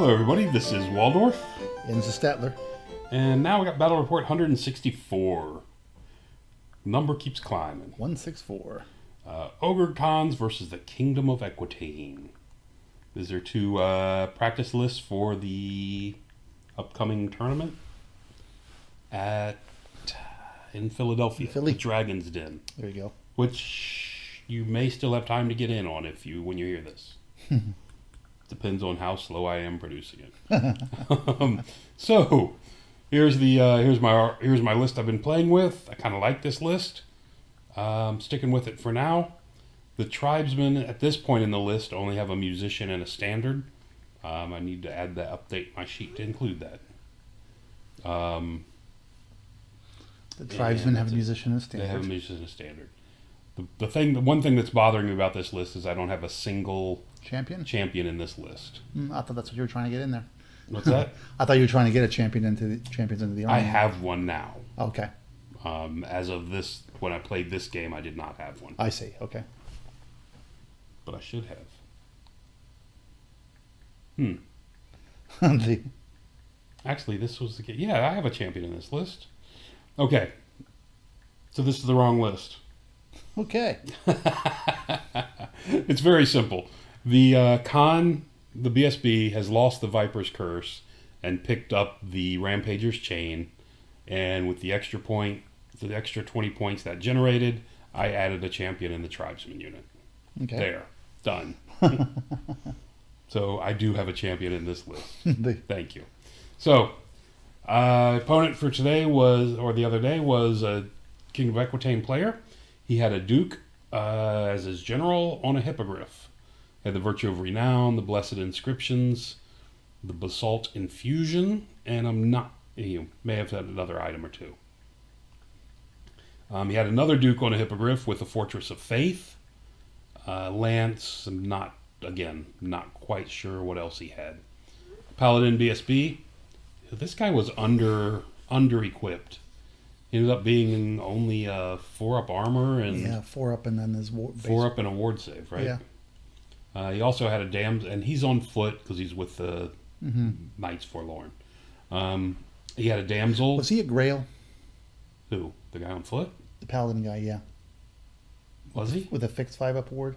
Hello everybody, this is Waldorf. And this is Statler. And now we got Battle Report 164. Number keeps climbing. 164. Ogre Cons versus the Kingdom of Equitaine. These are two practice lists for the upcoming tournament in Philadelphia. Philly. Dragon's Den. There you go. Which you may still have time to get in on when you hear this. Depends on how slow I am producing it. So here's my list I've been playing with. I kind of like this list. I'm sticking with it for now. The tribesmen at this point in the list only have a musician and a standard. I need to update my sheet to include that. The tribesmen have a musician and a standard. They have a musician and a standard. The one thing that's bothering me about this list is I don't have a single champion in this list. I thought that's what you were trying to get in there. What's that? I thought you were trying to get a champions into the army. I have one now. Okay. As of this, when I played this game, I did not have one. I see. Okay. But I should have. Actually, this was the game. Yeah, I have a champion in this list. Okay. So this is the wrong list. Okay. It's very simple. The the BSB has lost the Viper's Curse and picked up the Rampager's Chain, and with the extra 20 points that generated, I added a champion in the Tribesman unit. Okay. There. Done. So I do have a champion in this list. Thank you. So, opponent for today the other day was a King of Equitaine player. He had a Duke as his general on a Hippogriff. Had the Virtue of Renown, the Blessed Inscriptions, the Basalt Infusion, and he may have had another item or two. He had another Duke on a Hippogriff with the Fortress of Faith, Lance. I'm not quite sure what else he had. Paladin BSB. This guy was under-equipped. He ended up being only 4-up armor and 4-up and then his 4-up and a ward save, right? Yeah. He also had a damsel, and he's on foot because he's with the Knights Forlorn. He had a damsel. Was he a Grail? Who? The guy on foot? The Paladin guy, yeah. Was he? With a fixed 5-up ward?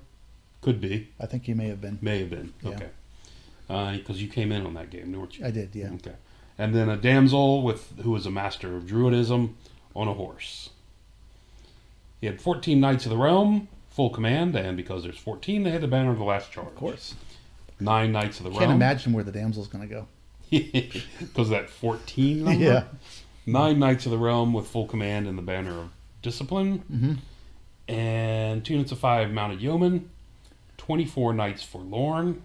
Could be. I think he may have been. May have been. Yeah. Okay. Because you came in on that game, weren't you? I did, yeah. Okay. And then a damsel who was a master of druidism on a horse. He had 14 Knights of the Realm, full command, and because there's 14, they had the banner of the last charge. Of course. 9 Knights of the Realm. Can't imagine where the damsel's going to go. Because of that 14 number? Yeah. 9 Knights of the Realm with full command and the banner of discipline. And 2 units of 5 mounted yeomen. 24 Knights Forlorn,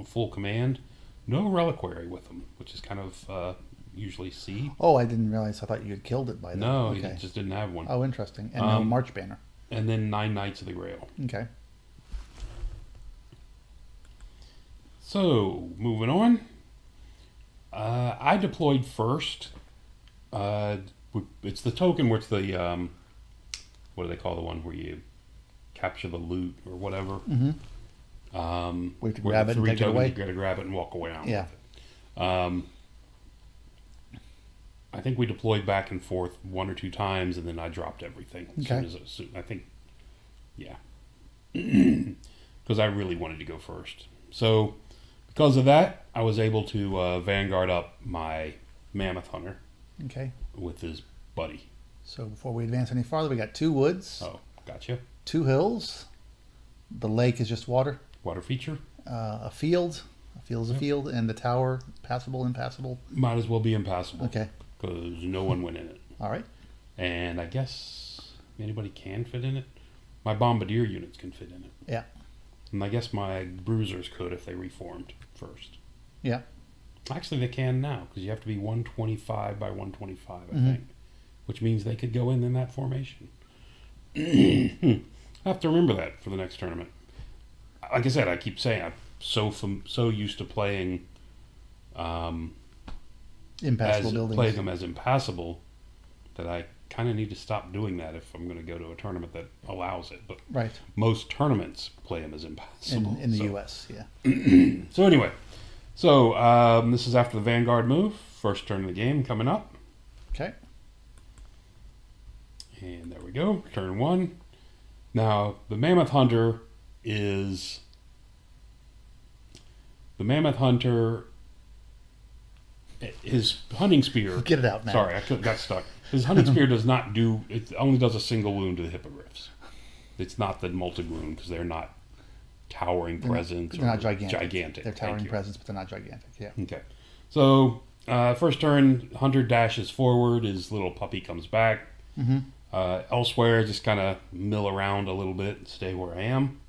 full command. No reliquary with them, which is kind of usually C. Oh, I didn't realize. I thought you had killed it by then. No, okay. He just didn't have one. Oh, interesting. And no March banner. And then 9 Knights of the Grail. Okay. So, moving on. I deployed first. It's the token where it's the, what do they call the one where you capture the loot or whatever? We have to grab it and take it away. You got to grab it and walk away on yeah. with it. I think we deployed back and forth 1 or 2 times, and then I dropped everything. Okay. I think, yeah. Because I really wanted to go first. So, because of that, I was able to Vanguard up my Mammoth Hunter. Okay. With his buddy. So, before we advance any farther, we got 2 woods. Oh, gotcha. 2 hills. The lake is just water. Water feature. A field. A field is a field. And the tower, passable, impassable. Might as well be impassable. Okay. Because no one went in it. All right. And I guess anybody can fit in it. My Bombardier units can fit in it. Yeah. And I guess my Bruisers could if they reformed first. Yeah. Actually, they can now because you have to be 125 by 125, I think. Which means they could go in that formation. I have to remember that for the next tournament. Like I said, I keep saying I'm so used to playing impassable buildings. Playing them as impassable that I kind of need to stop doing that if I'm going to go to a tournament that allows it. But right. Most tournaments play them as impassable. In the U.S., yeah. So anyway, So, this is after the Vanguard move. First turn of the game coming up. Okay. And there we go. Turn 1. Now, the Mammoth Hunter is... The Mammoth Hunter... His hunting spear... Get it out now. Sorry, got stuck. His hunting spear does not do... It only does a single wound to the hippogriffs. It's not the multi-wound because they're not towering presence. They're not gigantic. Gigantic. They're towering presence, but they're not gigantic. Yeah. Okay. So, first turn, Hunter dashes forward. His little puppy comes back. Mm-hmm. Elsewhere, just kind of mill around a little bit and stay where I am.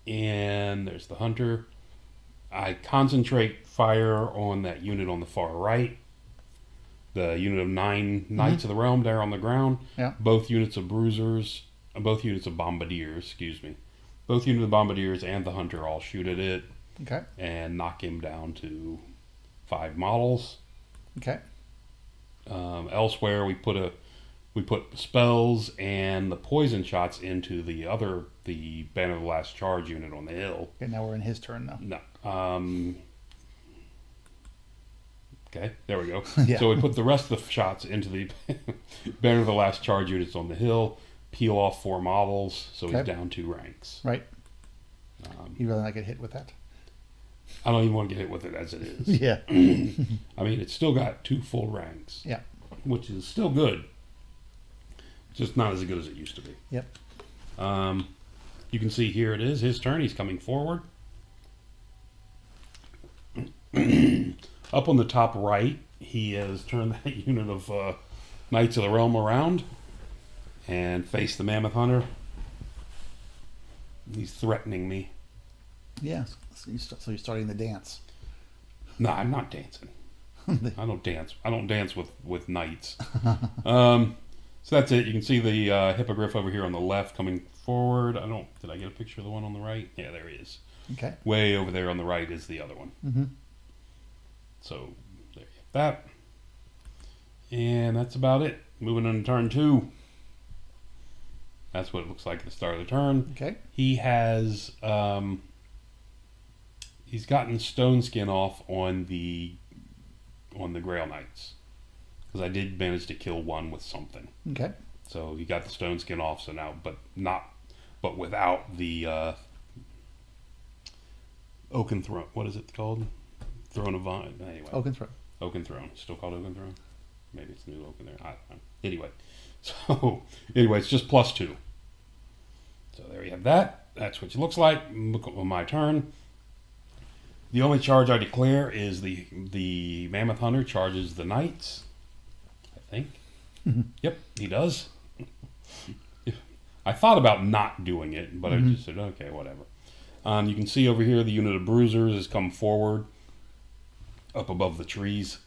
And there's the Hunter. I concentrate fire on that unit on the far right. The unit of 9 Knights of the Realm there on the ground. Yeah. Both units of Bruisers, both units of Bombardiers, excuse me. Both units of Bombardiers and the Hunter all shoot at it. Okay. And knock him down to 5 models. Okay. Elsewhere, we put spells and the poison shots into the Banner of the Last Charge unit on the hill. Okay, now we're in his turn now. No. Okay, there we go. Yeah. So we put the rest of the shots into the Banner of the Last Charge units on the hill, peel off 4 models, so he's down 2 ranks. Right. You'd rather not get hit with that? I don't even want to get hit with it as it is. Yeah. I mean, it's still got 2 full ranks. Yeah. Which is still good. Just not as good as it used to be. Yep. You can see here it is, his turn. He's coming forward. Up on the top right, he has turned that unit of Knights of the Realm around and faced the Mammoth Hunter. He's threatening me. Yeah, so you're starting the dance. No, I'm not dancing. I don't dance. I don't dance with knights. So that's it. You can see the hippogriff over here on the left coming forward. Did I get a picture of the one on the right? Yeah, there he is. Okay. Way over there on the right is the other one. Mm-hmm. So there you have that. And that's about it. Moving on to turn 2. That's what it looks like at the start of the turn. Okay. He has he's gotten stone skin off on the Grail Knights. Because I did manage to kill one with something. Okay. So he got the stone skin off, so now but without the Oaken Throne. What is it called? Throne of Vine. Anyway. Oaken Throne. Oaken Throne. Still called Oaken Throne? Maybe it's new Oaken there. I don't know. Anyway. So, anyway, it's just +2. So there you have that. That's what it looks like. Look on my turn. The only charge I declare is the Mammoth Hunter charges the Knights. I think. Yep, he does. I thought about not doing it, but I just said, okay, whatever. You can see over here the unit of Bruisers has come forward up above the trees,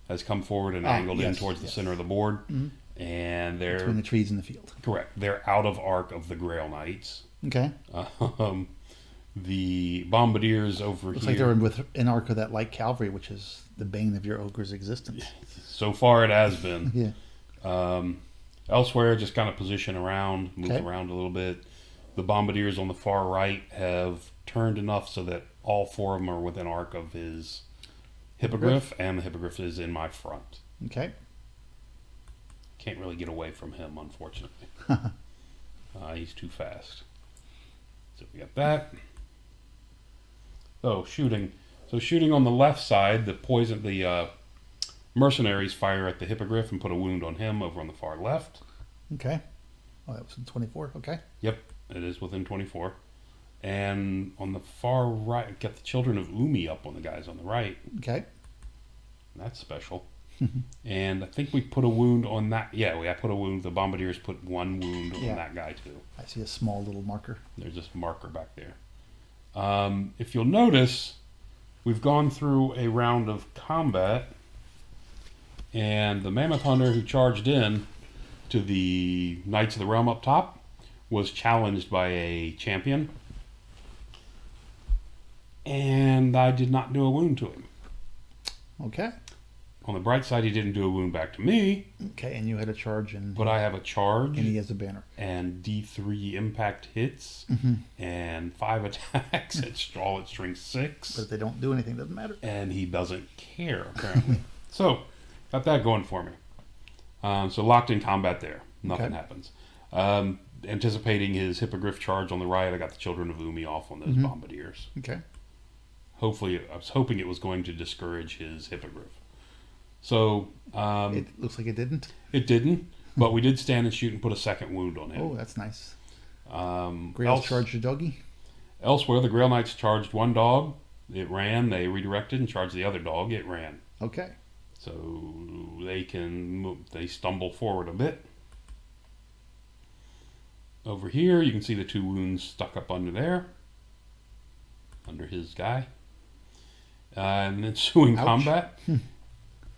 has come forward and angled in towards the center of the board. And they're... Between the trees in the field. Correct. They're out of arc of the Grail Knights. Okay. The Bombardiers over Looks here... like they're with an arc of that light cavalry, which is the bane of your ogre's existence. So far it has been. Yeah. Elsewhere, just kind of position around, move around a little bit. The Bombardiers on the far right have turned enough so that all 4 of them are within arc of his Hippogriff, and the Hippogriff is in my front. Okay. Can't really get away from him, unfortunately. He's too fast. So we got that. So shooting on the left side, the mercenaries fire at the Hippogriff and put a wound on him over on the far left. Okay. Oh, that was in 24. Okay. Yep, it is within 24. And on the far right, got the Children of Umi up on the guys on the right. Okay. That's special. And I think we put a wound on that. Yeah, I put a wound. The Bombardiers put 1 wound on that guy too. I see a small little marker. There's this marker back there. If you'll notice, we've gone through a round of combat, and the Mammoth Hunter who charged in to the Knights of the Realm up top was challenged by a champion, and I did not do a wound to him. Okay. On the bright side, he didn't do a wound back to me. Okay, and you had a charge, and but I have a charge, and he has a banner, and D3 impact hits, and 5 attacks. It's all at strength 6. but if they don't do anything, it doesn't matter. And he doesn't care, apparently. So, got that going for me. So locked in combat there. Nothing happens. Anticipating his hippogriff charge on the right, I got the Children of Umi off on those bombardiers. Okay. Hopefully, I was hoping it was going to discourage his hippogriff. So It looks like it didn't. it didn't, but we did stand and shoot and put a second wound on him. Oh, that's nice. Grail charged a doggy. Elsewhere, the Grail Knights charged one dog. It ran. They redirected and charged the other dog. It ran. Okay. So they can move. They stumble forward a bit. Over here, you can see the 2 wounds stuck up under there, under his guy. And ensuing combat,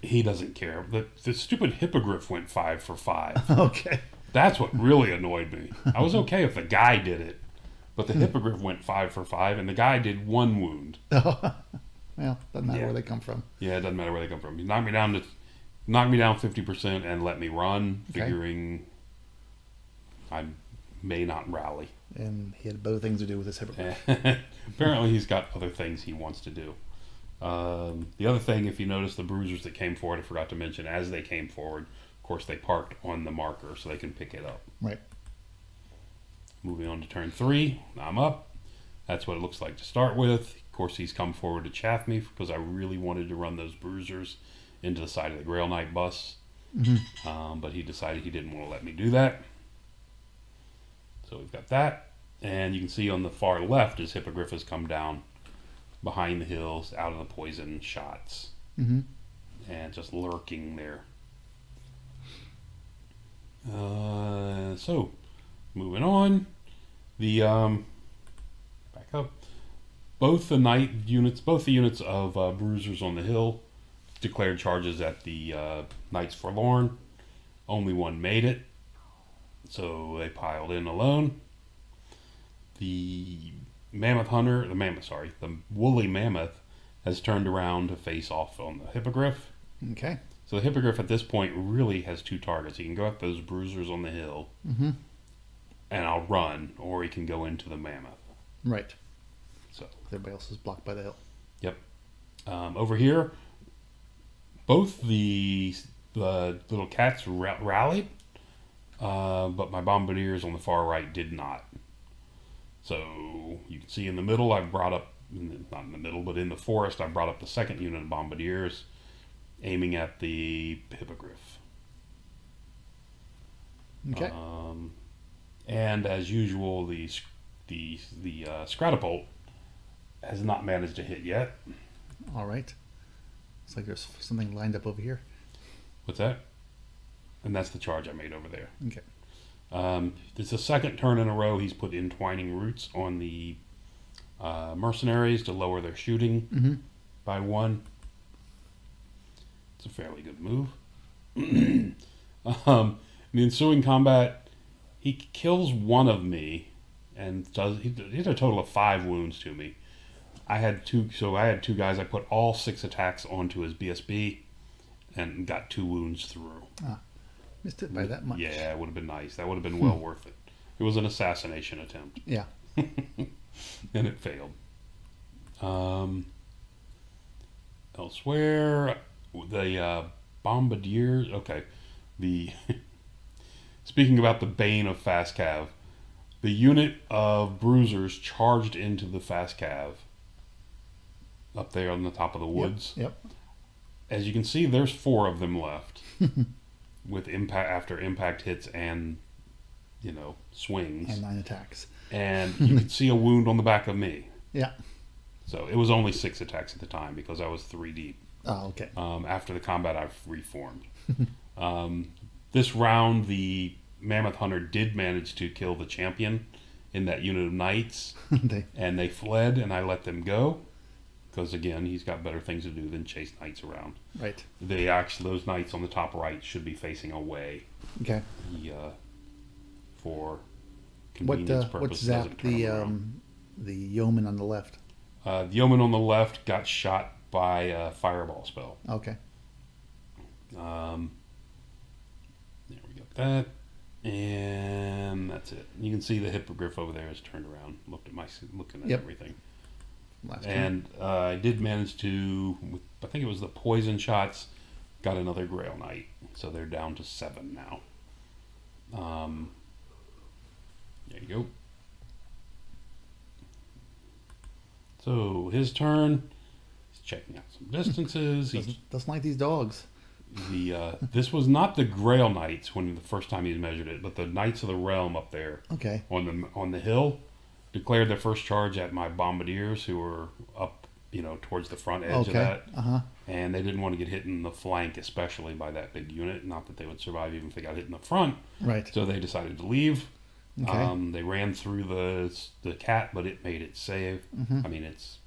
he doesn't care. The stupid hippogriff went 5 for 5. Okay. That's what really annoyed me. I was okay if the guy did it, but the hippogriff went 5 for 5, and the guy did 1 wound. Well, doesn't matter where they come from. Yeah, it doesn't matter where they come from. He knocked me down 50% and let me run, figuring I may not rally. And he had better things to do with his hippogriff. Apparently, he's got other things he wants to do. The other thing, if you notice the bruisers that came forward, I forgot to mention, as they came forward, of course, they parked on the marker so they can pick it up. Right. Moving on to turn 3, I'm up. That's what it looks like to start with. Of course, he's come forward to chaff me because I really wanted to run those bruisers into the side of the Grail Knight bus. But he decided he didn't want to let me do that. So we've got that. And you can see on the far left, his hippogriff has come down behind the hills, out of the poison shots. And just lurking there. So, moving on. The, back up. Both the units of bruisers on the hill declared charges at the Knights Forlorn. Only one made it. So they piled in alone. The the woolly mammoth has turned around to face off on the hippogriff. Okay. So the hippogriff at this point really has 2 targets. He can go at those bruisers on the hill, and I'll run, or he can go into the mammoth. Right. So everybody else is blocked by the hill. Yep. Over here, both the little cats rallied, but my bombardiers on the far right did not. So you can see in the middle, I brought up, not in the middle, but in the forest, I brought up the second unit of bombardiers, aiming at the hippogriff. Okay. And as usual, the Scratapult has not managed to hit yet. All right. Looks like there's something lined up over here. What's that? And that's the charge I made over there. Okay. It's the second turn in a row he's put entwining roots on the mercenaries to lower their shooting by 1. It's a fairly good move. In the ensuing combat, he kills one of me and he did a total of 5 wounds to me. I had 2 guys. I put all 6 attacks onto his BSB and got 2 wounds through. Missed it by that much. Yeah, it would have been nice. That would have been well worth it. It was an assassination attempt. Yeah. And it failed. Elsewhere, the bombardiers. Okay, speaking about the bane of fast cav, the unit of bruisers charged into the fast cav up there on the top of the woods. Yep. As you can see, there's 4 of them left. With impact hits and swings And 9 attacks. And you could see a wound on the back of me. Yeah. So it was only 6 attacks at the time because I was 3 deep. Oh, okay. After the combat, I've reformed. This round, the Mammoth Hunter did manage to kill the champion in that unit of knights, and they fled, and I let them go. Because again, he's got better things to do than chase knights around. Right. Those knights on the top right should be facing away. Okay. For convenience purposes. What zapped the yeoman on the left? The yeoman on the left got shot by a fireball spell. Okay. There we got that. And that's it. You can see the hippogriff over there is turned around, looking at Yep. everything. Last turn. And I did manage to, I think it was the poison shots, got another Grail Knight. So they're down to 7 now. There you go. So his turn. He's checking out some distances. Doesn't like these dogs. This was not the Grail Knights when the first time he measured it, but the Knights of the Realm up there Okay. on the hill declared their first charge at my bombardiers who were up, towards the front edge of that. And they didn't want to get hit in the flank, especially by that big unit. Not that they would survive even if they got hit in the front. Right. So they decided to leave. Okay. They ran through the cat, but it made it save. I mean, it's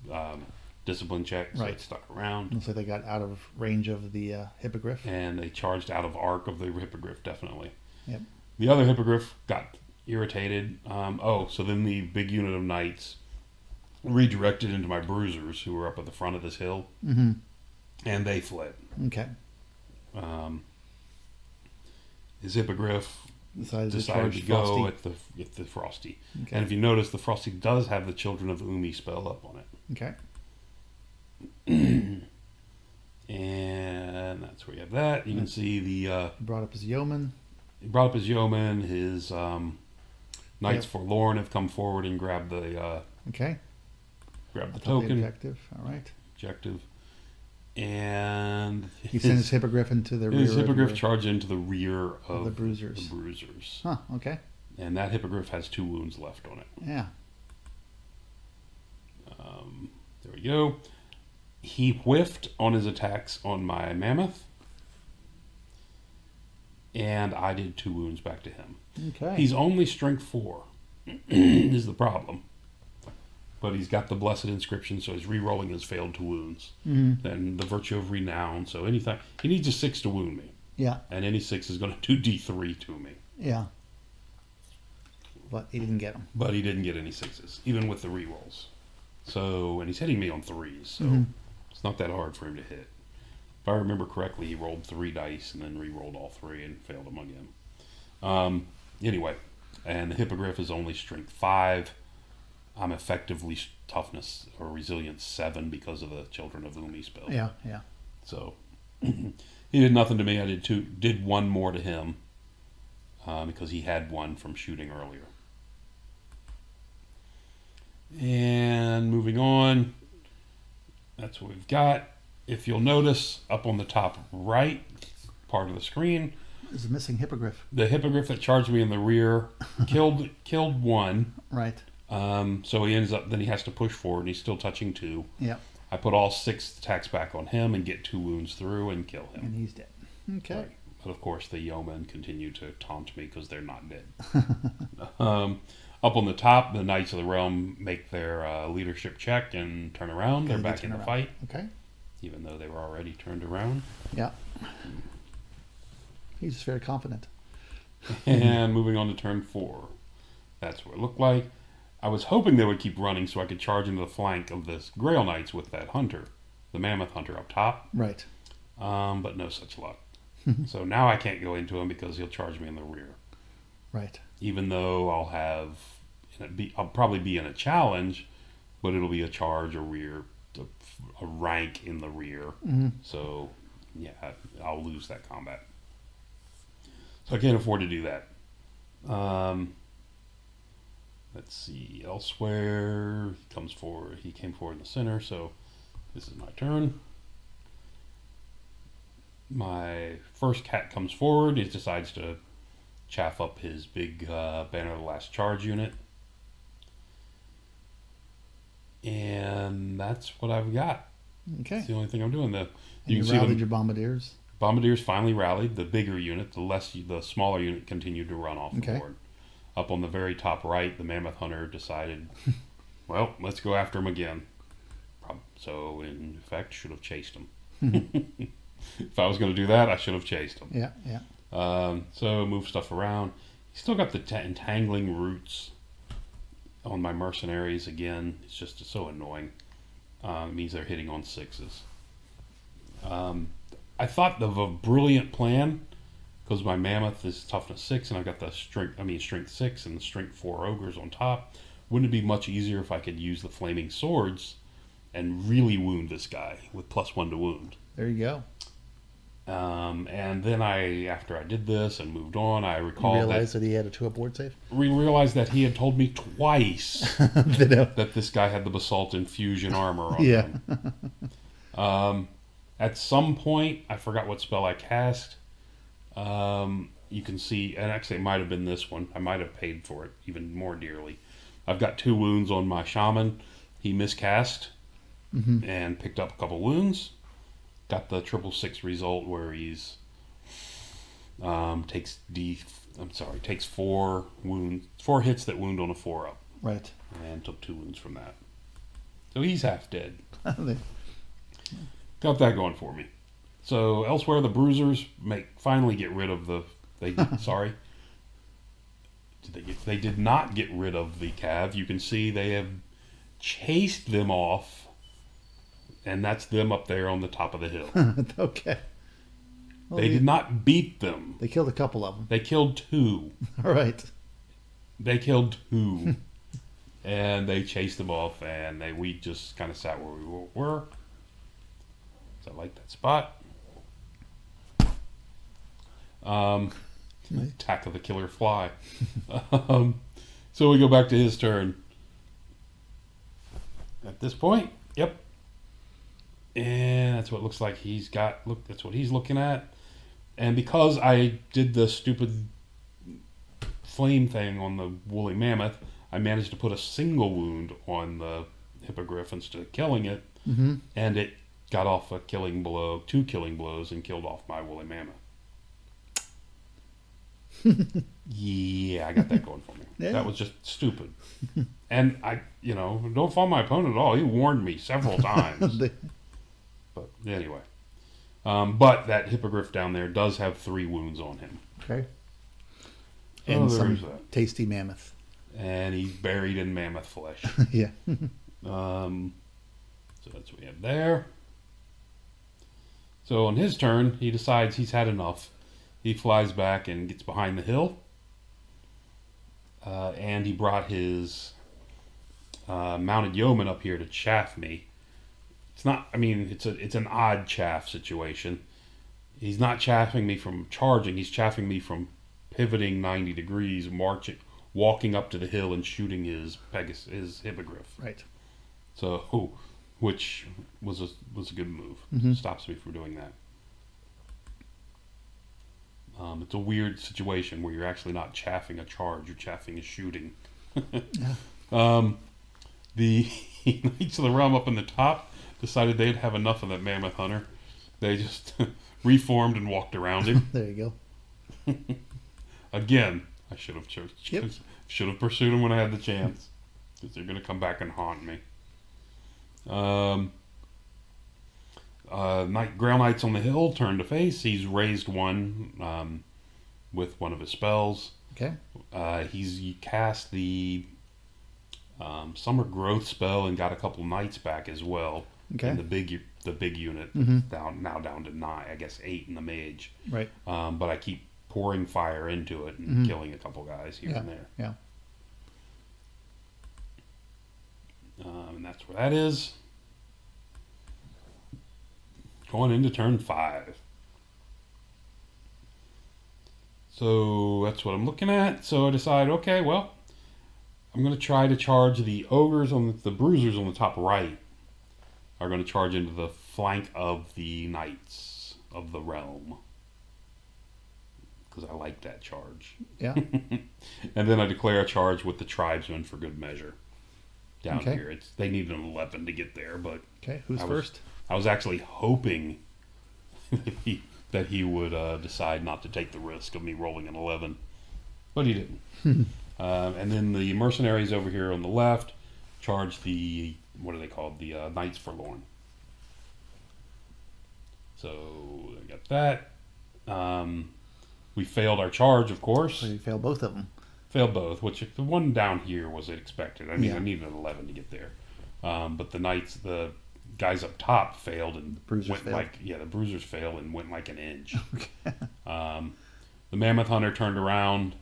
discipline check, so Right. it stuck around. Looks like they got out of range of the hippogriff. And they charged out of arc of the hippogriff, definitely. Yep. The other hippogriff got irritated. So then the big unit of knights redirected into my bruisers who were up at the front of this hill, and they fled. Okay. His hippogriff Decided to charge go Frosty. at the Frosty. Okay. And if you notice, the Frosty does have the Children of Umi spell up on it. Okay. And that's where you have that. You can see the He brought up his yeoman. he brought up his yeoman. His Knights Yep. Forlorn have come forward and grabbed the Okay. grabbed the That's not the token objective. All right. objective. And He sent his hippogriff into the rear. his of hippogriff your- charged into the rear of the bruisers. The bruisers. Huh. Okay. And that hippogriff has 2 wounds left on it. Yeah. There we go. He whiffed on his attacks on my mammoth. And I did 2 wounds back to him. Okay. He's only strength 4 is the problem. But he's got the blessed inscription, so he's re-rolling his failed to wounds. Then the virtue of renown. So anything he needs a 6 to wound me. Yeah. And any 6 is going to do D3 to me. Yeah. But he didn't get him. But he didn't get any 6s, even with the re-rolls. So, and he's hitting me on 3s, so it's not that hard for him to hit. If I remember correctly, he rolled 3 dice and then re-rolled all 3 and failed them again. Anyway, and the hippogriff is only strength 5. I'm effectively toughness or resilience 7 because of the Children of Umi spell. Yeah. Yeah. So he did nothing to me. I did 1 more to him because he had 1 from shooting earlier. And moving on, that's what we've got. If you'll notice, up on the top right part of the screen, There's a missing hippogriff. the hippogriff that charged me in the rear killed 1. Right. So he ends up, then he has to push forward, and he's still touching 2. Yeah. I put all 6 attacks back on him and get 2 wounds through and kill him. And he's dead. Okay. Right. But of course, the yeomen continue to taunt me because they're not dead. Up on the top, the Knights of the Realm make their leadership check and turn around. They're Okay, they back in turn the around. fight, Okay. even though they were already turned around. Yeah. He's very confident. And moving on to turn 4. That's what it looked like. I was hoping they would keep running so I could charge into the flank of this Grail Knights with that hunter, the Mammoth Hunter up top. Right. But no such luck. So now I can't go into him because he'll charge me in the rear. Right. Even though I'll probably be in a challenge, but it'll be a charge, a rear, a rank in the rear. So yeah, I'll lose that combat. So I can't afford to do that. Let's see, elsewhere, he came forward in the center, so this is my turn. My first cat comes forward, he decides to chaff up his big Banner of the Last Charge unit. And that's what I've got. Okay. That's the only thing I'm doing. You rallied your bombardiers. Bombardiers finally rallied. The bigger unit, the smaller unit continued to run off the board. Up on the very top right, the Mammoth Hunter decided, well, let's go after him again. So, in effect, should have chased him. If I was going to do that, I should have chased him. Yeah, yeah. So, move stuff around. He's still got the entangling roots on my mercenaries again. It's just so annoying. It means they're hitting on 6s. I thought of a brilliant plan because my mammoth is toughness 6 and I've got the strength 6 and the strength 4 ogres on top. Wouldn't it be much easier if I could use the flaming swords and really wound this guy with +1 to wound? There you go. And then after I did this and moved on, I recalled You realized that he had a 2-up ward save? We realized that he had told me twice that this guy had the basalt infusion armor on him. At some point, I forgot what spell I cast. You can see, and actually it might have been this one. I might have paid for it even more dearly. I've got 2 wounds on my shaman. He miscast and picked up a couple wounds. Got the 666 result where he's takes 4 hits that wound on a 4-up. Right. And took 2 wounds from that. So he's half dead. Got that going for me. So elsewhere, the bruisers finally get rid of the. They did not get rid of the cav. You can see they have chased them off, and that's them up there on the top of the hill. Okay. Well, they did not beat them. They killed a couple of them. They killed 2. All right. They killed 2, and they chased them off, and we just kind of sat where we were. So I like that spot. Attack of the killer fly. So we go back to his turn. At this point, yep. And that's what it looks like he's got. Look, that's what he's looking at. And because I did the stupid flame thing on the woolly mammoth, I managed to put a single wound on the hippogriff instead of killing it. And it got off a killing blow, 2 killing blows, and killed off my woolly mammoth. Yeah, I got that going for me. Yeah. That was just stupid. And don't fault my opponent at all. He warned me several times. But anyway. But that hippogriff down there does have 3 wounds on him. Okay. And some tasty mammoth. And he's buried in mammoth flesh. Yeah. So that's what we have there. So on his turn, he decides he's had enough. He flies back and gets behind the hill. And he brought his mounted yeoman up here to chaff me. It's not, it's an odd chaff situation. He's not chaffing me from charging. He's chaffing me from pivoting 90 degrees, walking up to the hill and shooting his hippogriff. Right. So, which was a good move. Stops me from doing that. It's a weird situation where you're actually not chaffing a charge, you're chaffing a shooting. The Knights of the Realm up in the top decided they'd have enough of that mammoth hunter. They just reformed and walked around him. There you go. Again, I should have pursued him when I had the chance, because they're going to come back and haunt me. Grail Knight's on the hill, turn to face. He's raised 1 with one of his spells. Okay. He cast the Summer Growth spell and got a couple knights back as well. Okay. And the big unit now down to 9, I guess 8 in the mage. Right. But I keep pouring fire into it and killing a couple guys here and there. Yeah. And that's where that is. Going into turn 5. So that's what I'm looking at. So I decide, okay, well, I'm going to try to charge the ogres the bruisers on the top right are going to charge into the flank of the knights of the realm. Because I like that charge. Yeah. And then I declare a charge with the tribesmen for good measure. Down here. They need an 11 to get there, but... Okay, who's first? I was actually hoping that he would decide not to take the risk of me rolling an 11, but he didn't. And then the mercenaries over here on the left charge the, what are they called? The Knights Forlorn. So I got that. We failed our charge, of course. So you failed both of them. Failed both, which the one down here was expected. I needed an 11 to get there. But the Knights, the guys up top failed and Bruisers went failed. the bruisers failed and went like an inch. The Mammoth Hunter turned around,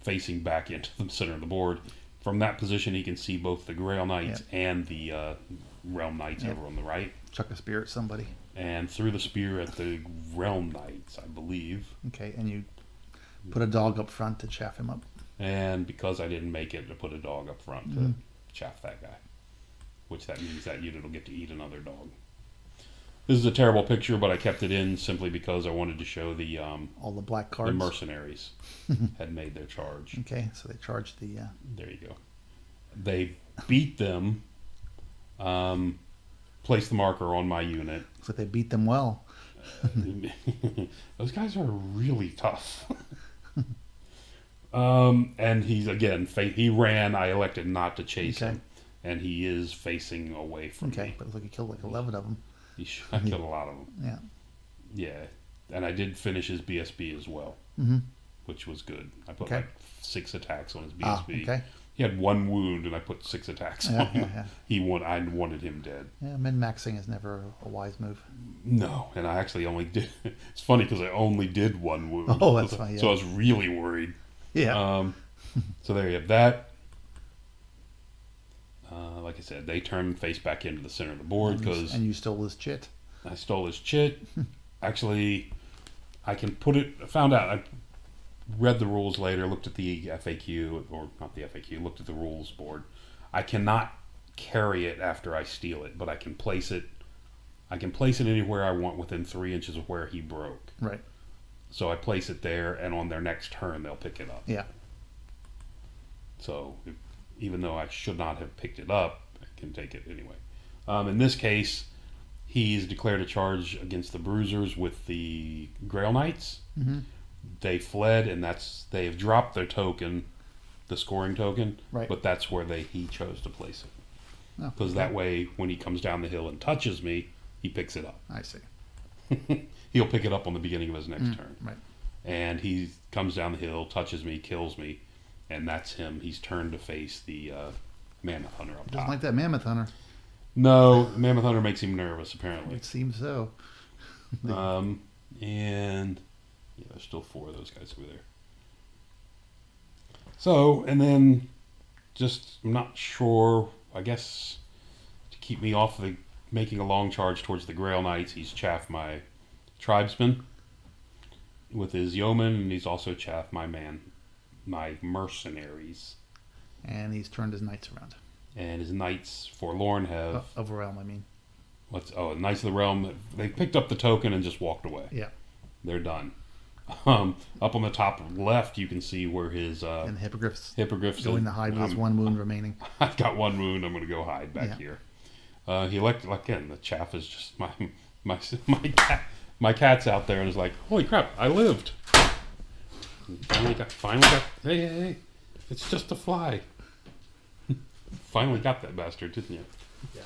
facing back into the center of the board. From that position, he can see both the Grail Knights and the Realm Knights over on the right. Chuck a spear at somebody. And threw the spear at the Realm Knights, I believe. Okay, and you put a dog up front to chaff him up. And because I didn't make it, I put a dog up front to chaff that guy. Which that means that unit will get to eat another dog. This is a terrible picture, but I kept it in simply because I wanted to show the all the black cards. The mercenaries had made their charge. Okay, so they charged the. There you go. They beat them. Placed the marker on my unit. Looks like they beat them well. Those guys are really tough. And he's again. He ran. I elected not to chase him, and he is facing away from me. Okay, but it looks like he killed like 11 of them. I killed a lot of them. Yeah. Yeah, and I did finish his BSB as well, which was good. I put like 6 attacks on his BSB. Okay. He had 1 wound, and I put 6 attacks on him. I wanted him dead. Yeah, min-maxing is never a wise move. No, and I actually only did. It's funny because I only did 1 wound. Oh, that's fine. Yeah. So I was really worried. Yeah. So there you have that. Like I said, they turned face back into the center of the board because... And you stole his chit. I stole his chit. Actually, I can put it... I found out. I read the rules later, looked at the FAQ, or not the FAQ, looked at the rules board. I cannot carry it after I steal it, but I can place it... I can place it anywhere I want within 3 inches of where he broke. Right. So I place it there, and on their next turn, they'll pick it up. Yeah. So... even though I should not have picked it up, I can take it anyway. In this case, he's declared a charge against the Bruisers with the Grail Knights. They fled, and they have dropped their token, the scoring token, but that's where he chose to place it. Because that way, when he comes down the hill and touches me, he picks it up. I see. He'll pick it up on the beginning of his next turn. Right. And he comes down the hill, touches me, kills me, and that's him. He's turned to face the Mammoth Hunter up top. Doesn't like that Mammoth Hunter. No, Mammoth Hunter makes him nervous, apparently. It seems so. And yeah, there's still 4 of those guys over there. So, and then just, I'm not sure, I guess to keep me off the making a long charge towards the Grail Knights, he's chaffed my tribesman with his yeoman, and he's also chaffed my mercenaries. And he's turned his knights around. And his knights forlorn have... of realm, I mean. Knights of the Realm, they picked up the token and just walked away. Yeah. They're done. Up on the top left, you can see where his... and Hippogriff's Hippogriff's going to hide with his 1 wound remaining. I've got 1 wound, I'm going to go hide back here. He elected, again, the chaff is just my cat's out there and is like, holy crap, I lived. Finally got, hey, it's just a fly. Finally got that bastard, didn't you? Yeah,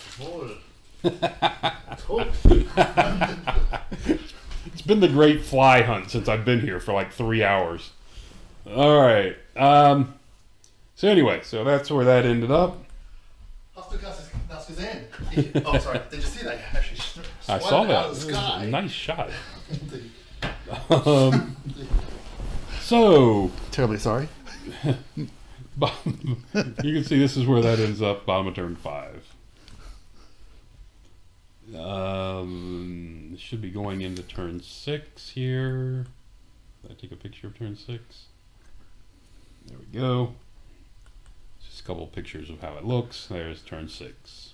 It's been the great fly hunt since I've been here for like 3 hours. All right. So anyway, so that's where that ended up. Oh, sorry. Did you see that? I saw that. It was a nice shot. So terribly sorry. You can see this is where that ends up. Bottom of turn 5. Should be going into turn 6 here. Did I take a picture of turn 6? There we go. Just a couple of pictures of how it looks. There's turn 6.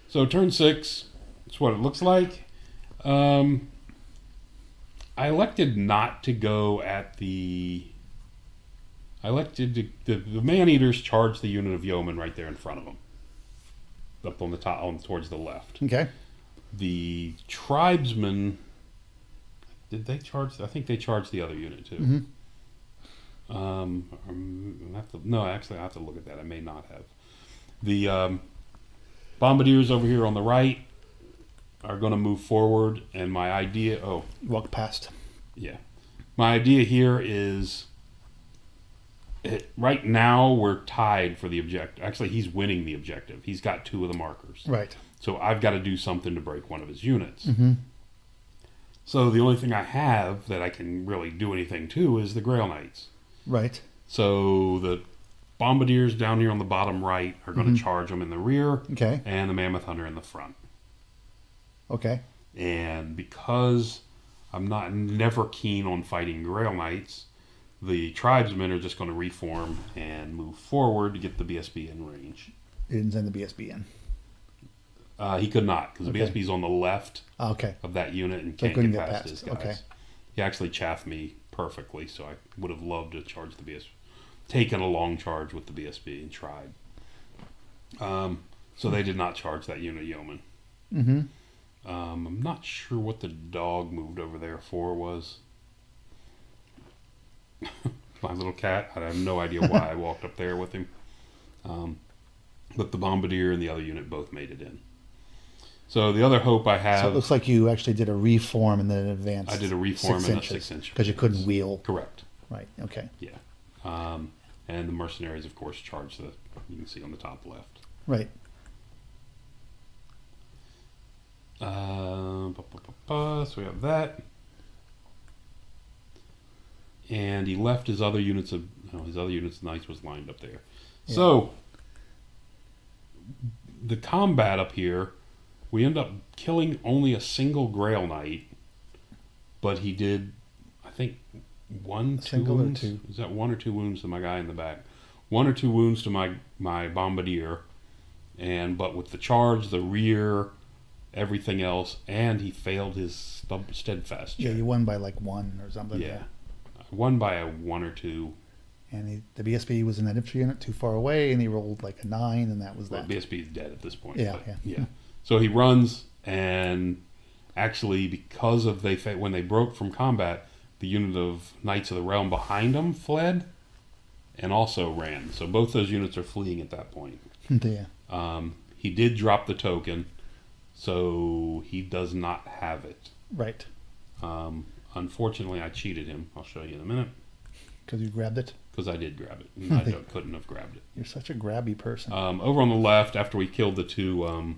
So turn 6, that's what it looks like. I elected not to go at the... I elected the man-eaters charged the unit of yeomen right there in front of them. Up on the top, towards the left. Okay. The tribesmen, did they charge? I think they charged the other unit too. No, actually, I have to look at that. I may not have. The bombardiers over here on the right are going to move forward, and my idea. Oh, walk past. Yeah, my idea here is. Right now, we're tied for the objective. Actually, he's winning the objective. He's got 2 of the markers. Right. So I've got to do something to break one of his units. Mm-hmm. So the only thing I have that I can really do anything to is the Grail Knights. Right. So the Bombardiers down here on the bottom right are going to charge them in the rear. Okay. And the Mammoth Hunter in the front. Okay. And because I'm never keen on fighting Grail Knights, the tribesmen are just going to reform and move forward to get the BSB in range. He didn't send the BSB in. He could not, because the BSB is on the left of that unit and can't get past his guys. Okay. He actually chaffed me perfectly, so I would have loved to charge the BSB. Taken a long charge with the BSB and tried. So they did not charge that unit yeoman. Mm-hmm. I'm not sure what the dog moved over there for was. My little cat. I have no idea why I walked up there with him. But the Bombardier and the other unit both made it in. So the other hope I have... So it looks like you actually did a reform and then an advance. I did a reform and a 6 inch. Because you couldn't wheel. Correct. Right, okay. Yeah. And the mercenaries, of course, charge the... You can see on the top left. Right. So we have that. And he left his other units of... his other units of knights was lined up there. Yeah. So... The combat up here, we end up killing only a single Grail Knight, but he did, I think, 1, 2 wounds. Or 2. Is that 1 or 2 wounds to my guy in the back? 1 or 2 wounds to my Bombardier, but with the charge, the rear, everything else, and he failed his steadfast check. Yeah, you won by like 1 or something. Yeah, I won by a 1 or 2. And the BSB was an infantry unit too far away, and he rolled like a 9, and that was that. BSB is dead at this point. Yeah, yeah. So he runs, and actually, because of when they broke from combat, the unit of Knights of the Realm behind him fled, and also ran. So both those units are fleeing at that point. Yeah. He did drop the token, so he does not have it. Right. Unfortunately, I cheated him. I'll show you in a minute. Because you grabbed it? Because I did grab it. And I couldn't have grabbed it. You're such a grabby person. Over on the left, after we killed the 2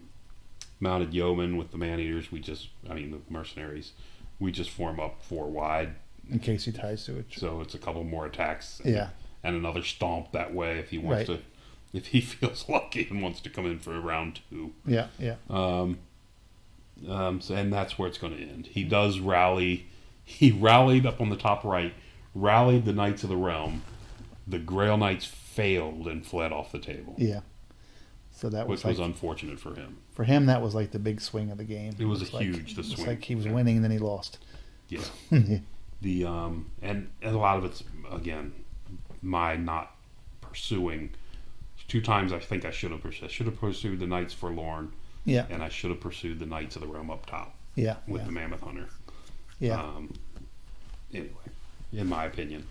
mounted yeomen with the man-eaters, the mercenaries, we just form up 4 wide. In case he ties to it. So it's a couple more attacks. And another stomp that way if he wants to, if he feels lucky and wants to come in for a round 2. Yeah, yeah. And that's where it's going to end. He does rally. He rallied up on the top right, rallied the Knights of the Realm. The Grail Knights failed and fled off the table. Yeah. So that was was unfortunate for him. For him, that was like the big swing of the game. It was huge swing. It's like he was winning and then he lost. Yeah. The and a lot of it's again my not pursuing. 2 times I think I should have pursued. I should have pursued the Knights Forlorn. Yeah. And I should have pursued the Knights of the Realm up top. Yeah. With the Mammoth Hunter. Yeah. Anyway, in my opinion.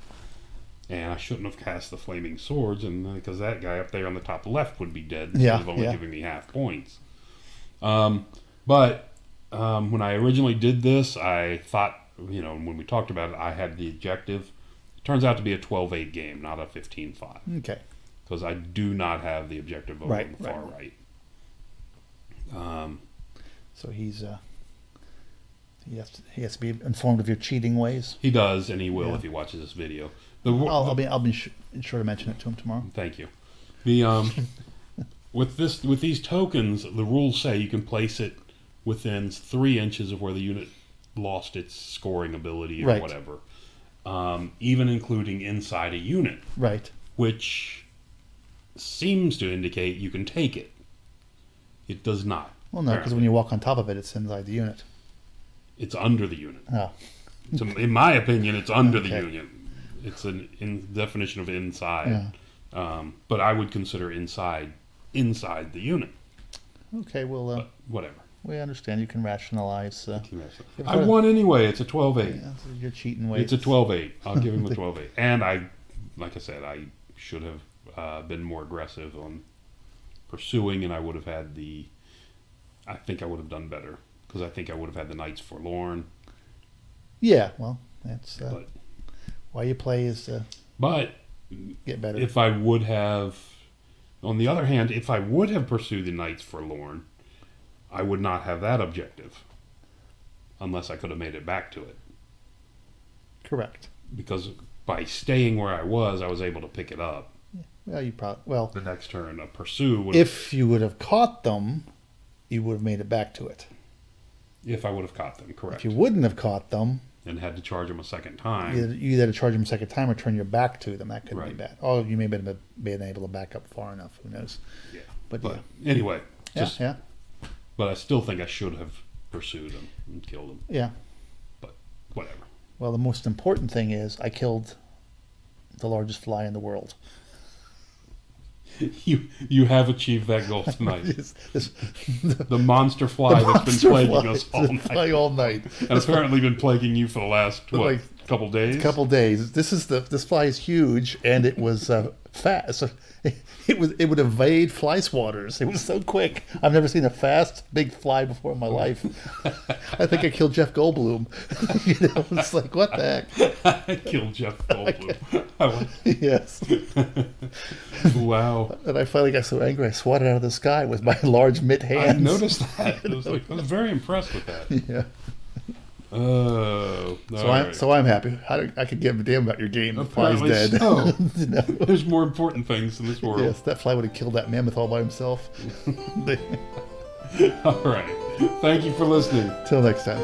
And I shouldn't have cast the Flaming Swords, and because that guy up there on the top left would be dead instead of only giving me half points. But when I originally did this, I thought, when we talked about it, I had the objective. It turns out to be a 12-8 game, not a 15-5. Okay. Because I do not have the objective over on the far right. So he has to be informed of your cheating ways. He does, and he will if he watches this video. I'll be sure to mention it to him tomorrow. Thank you. With these tokens, the rules say you can place it within 3 inches of where the unit lost its scoring ability or whatever, even including inside a unit. Right. Which seems to indicate you can take it. It does not. Well, no, because when you walk on top of it, it's inside the unit. It's under the unit. Oh. So in my opinion, it's under the unit. It's an definition of inside. Yeah. But I would consider inside the unit. Okay, well... but whatever. We understand. You can rationalize. I won anyway. It's a 12-8. Yeah, you're cheating ways. It's a 12-8. I'll give him a 12-8. And like I said, I should have been more aggressive on pursuing, and I would have had I think I would have done better. Because I think I would have had the Knights Forlorn. Yeah, well, that's why you play is to get better. If I would have, on the other hand, if I would have pursued the Knights Forlorn, I would not have that objective unless I could have made it back to it. Correct. Because by staying where I was able to pick it up. Well, the next turn, a pursue would. If you would have caught them, you would have made it back to it. If I would have caught them, correct. If you wouldn't have caught them, and had to charge them a second time, you either had to charge them a second time or turn your back to them. That couldn't be Right. bad. Oh, you may have been able to back up far enough. Who knows? Yeah. But anyway, yeah. But I still think I should have pursued them and killed them. Yeah. But whatever. Well, the most important thing is I killed the largest fly in the world. You have achieved that goal tonight. The monster fly that's been plaguing us all night. And apparently been plaguing you for the last couple days. Couple days. This fly is huge, and it was fast. So it would evade fly swatters. It was so quick. I've never seen a fast big fly before in my life. I think I killed Jeff Goldblum. It's like, what the heck? I killed Jeff Goldblum. Yes. Wow. And I finally got so angry I swatted out of the sky with my large mitt hands. I noticed that. I was very impressed with that. Yeah. Oh, so I'm happy. I could give a damn about your game. The fly's dead. So. No. There's more important things in this world. Yes, that fly would have killed that mammoth all by himself. All right. Thank you for listening. Till next time.